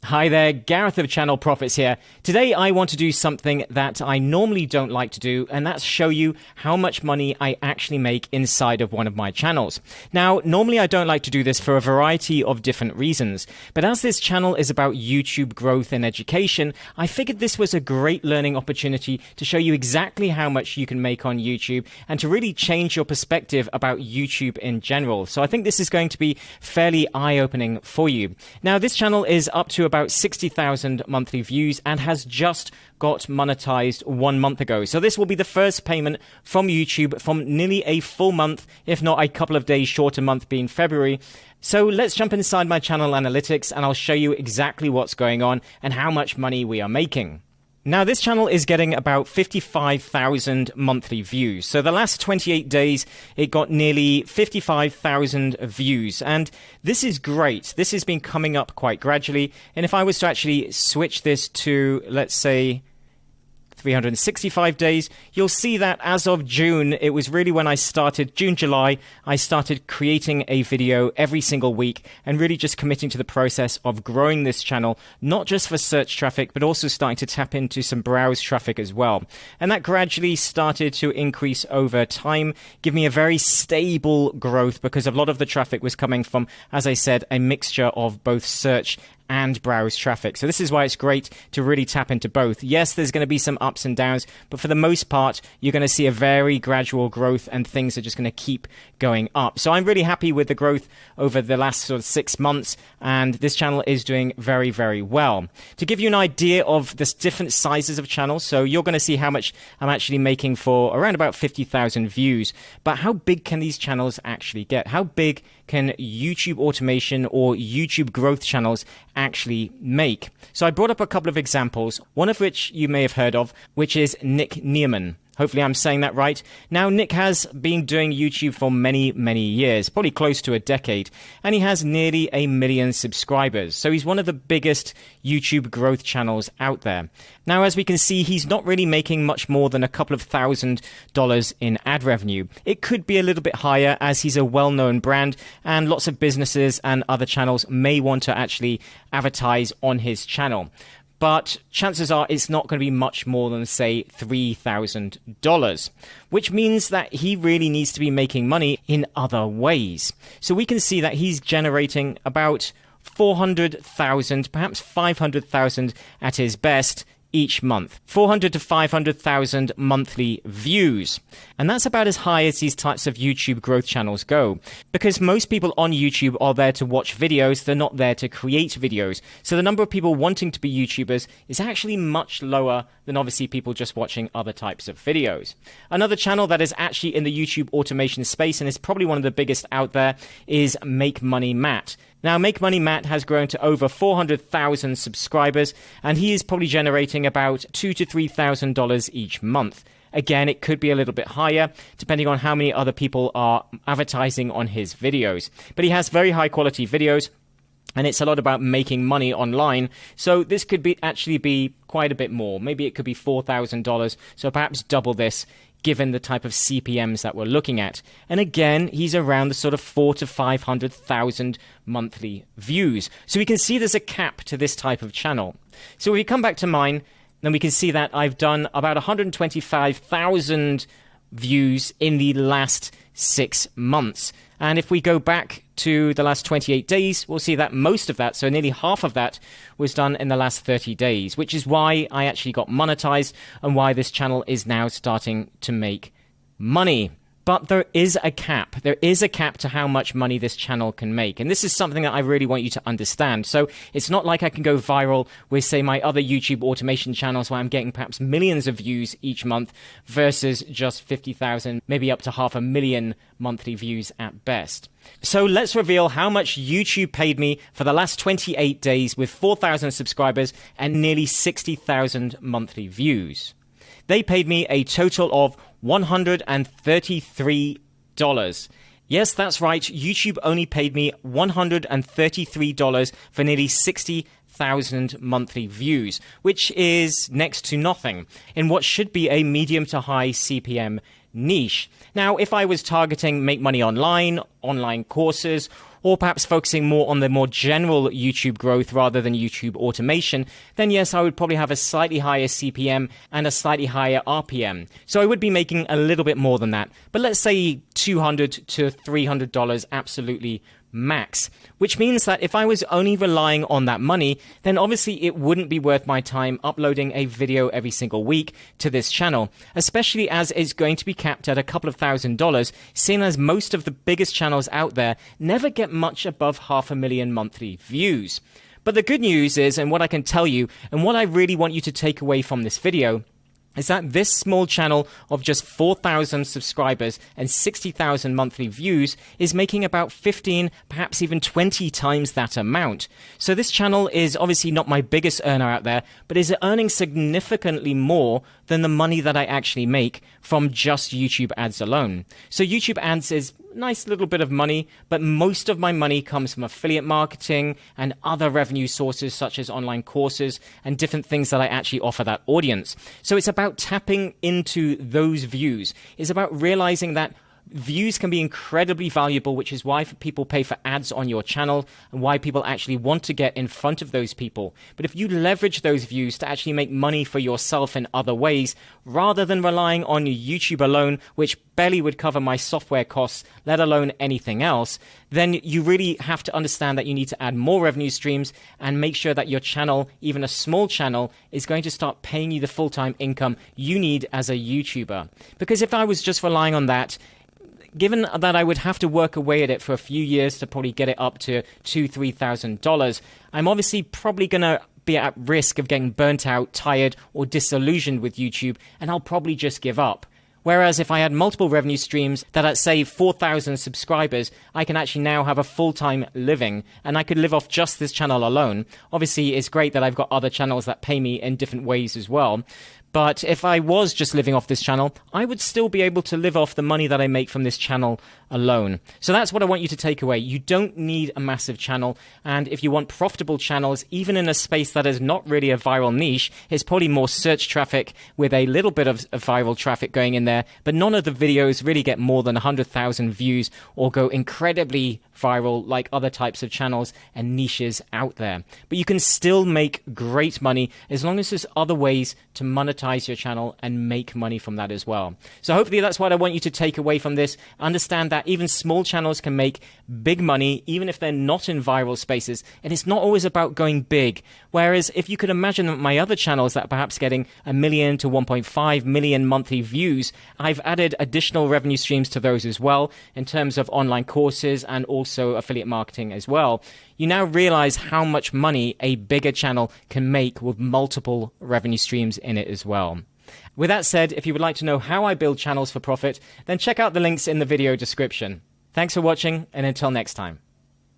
Hi there, Gareth of Channel Profits here. Today I want to do something that I normally don't like to do, and that's show you how much money I actually make inside of one of my channels. Now, normally I don't like to do this for a variety of different reasons, but as this channel is about YouTube growth and education, I figured this was a great learning opportunity to show you exactly how much you can make on YouTube and to really change your perspective about YouTube in general. So I think this is going to be fairly eye-opening for you. Now, this channel is up to about 60,000 monthly views and has just got monetized 1 month ago. So this will be the first payment from YouTube from nearly a full month, if not a couple of days short, a month being February. So let's jump inside my channel analytics and I'll show you exactly what's going on and how much money we are making. Now, this channel is getting about 55,000 monthly views. So the last 28 days, it got nearly 55,000 views. And this is great. This has been coming up quite gradually. And if I was to actually switch this to, let's say, 365 days, you'll see that as of June, it was really when I started, July, I started creating a video every single week and really just committing to the process of growing this channel, not just for search traffic, but also starting to tap into some browse traffic as well. And that gradually started to increase over time, give me a very stable growth because a lot of the traffic was coming from, as I said, a mixture of both search and browse traffic. So this is why it's great to really tap into both. Yes, there's going to be some ups and downs, but for the most part, you're going to see a very gradual growth and things are just going to keep going up. So I'm really happy with the growth over the last sort of 6 months, and this channel is doing very, very well. To give you an idea of the different sizes of channels, so you're going to see how much I'm actually making for around about 50,000 views, but how big can these channels actually get? How big can YouTube automation or YouTube growth channels actually make? So I brought up a couple of examples, one of which you may have heard of, which is Nick Neerman. Hopefully I'm saying that right. Now, Nick has been doing YouTube for many, many years, probably close to a decade, and he has nearly 1 million subscribers. So he's one of the biggest YouTube growth channels out there. Now, as we can see, he's not really making much more than a couple of $1,000 in ad revenue. It could be a little bit higher as he's a well-known brand and lots of businesses and other channels may want to actually advertise on his channel. But chances are it's not going to be much more than, say, $3,000, which means that he really needs to be making money in other ways. So we can see that he's generating about 400,000, perhaps 500,000 at his best each month. 400 to 500,000 monthly views. And that's about as high as these types of YouTube growth channels go. Because most people on YouTube are there to watch videos, they're not there to create videos. So the number of people wanting to be YouTubers is actually much lower than obviously people just watching other types of videos. Another channel that is actually in the YouTube automation space and is probably one of the biggest out there is Make Money Matt. Now, Make Money Matt has grown to over 400,000 subscribers, and he is probably generating about $2,000 to $3,000 each month. Again, it could be a little bit higher, depending on how many other people are advertising on his videos. But he has very high quality videos, and it's a lot about making money online. So this could actually be quite a bit more. Maybe it could be $4,000, so perhaps double this, given the type of CPMs that we're looking at. And again, he's around the sort of 400,000 to 500,000 monthly views. So we can see there's a cap to this type of channel. So if we come back to mine, then we can see that I've done about 125,000 views in the last 6 months. And if we go back to the last 28 days, we'll see that most of that, so nearly half of that, was done in the last 30 days, which is why I actually got monetized and why this channel is now starting to make money. But there is a cap. There is a cap to how much money this channel can make. And this is something that I really want you to understand. So it's not like I can go viral with, say, my other YouTube automation channels where I'm getting perhaps millions of views each month versus just 50,000, maybe up to 500,000 monthly views at best. So let's reveal how much YouTube paid me for the last 28 days with 4,000 subscribers and nearly 60,000 monthly views. They paid me a total of $133. Yes, that's right. YouTube only paid me $133 for nearly 60,000 monthly views, which is next to nothing in what should be a medium to high CPM niche. Now, if I was targeting make money online, online courses, or perhaps focusing more on the more general YouTube growth rather than YouTube automation, then yes, I would probably have a slightly higher CPM and a slightly higher RPM. So I would be making a little bit more than that. But let's say $200 to $300 absolutely max, which means that if I was only relying on that money, then obviously it wouldn't be worth my time uploading a video every single week to this channel, especially as it's going to be capped at a couple of $1,000, seeing as most of the biggest channels out there never get much above 500,000 monthly views. But the good news is, and what I can tell you, and what I really want you to take away from this video, is that this small channel of just 4,000 subscribers and 60,000 monthly views is making about 15, perhaps even 20 times that amount. So this channel is obviously not my biggest earner out there, but is earning significantly more than the money that I actually make from just YouTube ads alone. So YouTube ads is a nice little bit of money, but most of my money comes from affiliate marketing and other revenue sources such as online courses and different things that I actually offer that audience. So it's about tapping into those views. It's about realizing that views can be incredibly valuable, which is why people pay for ads on your channel and why people actually want to get in front of those people. But if you leverage those views to actually make money for yourself in other ways, rather than relying on YouTube alone, which barely would cover my software costs, let alone anything else, then you really have to understand that you need to add more revenue streams and make sure that your channel, even a small channel, is going to start paying you the full-time income you need as a YouTuber. Because if I was just relying on that, given that I would have to work away at it for a few years to probably get it up to $2,000, $3,000, I'm obviously probably going to be at risk of getting burnt out, tired, or disillusioned with YouTube, and I'll probably just give up. Whereas if I had multiple revenue streams that at, say, 4,000 subscribers, I can actually now have a full-time living, and I could live off just this channel alone. Obviously, it's great that I've got other channels that pay me in different ways as well. But if I was just living off this channel, I would still be able to live off the money that I make from this channel alone. So that's what I want you to take away. You don't need a massive channel. And if you want profitable channels, even in a space that is not really a viral niche, it's probably more search traffic with a little bit of viral traffic going in there. But none of the videos really get more than 100,000 views or go incredibly viral like other types of channels and niches out there. But you can still make great money as long as there's other ways to monetize your channel and make money from that as well. So hopefully that's what I want you to take away from this. Understand that even small channels can make big money even if they're not in viral spaces, and it's not always about going big. Whereas if you could imagine my other channels that are perhaps getting 1 million to 1.5 million monthly views, I've added additional revenue streams to those as well in terms of online courses and also affiliate marketing as well. You now realize how much money a bigger channel can make with multiple revenue streams in it as well. With that said, if you would like to know how I build channels for profit, then check out the links in the video description. Thanks for watching, and until next time.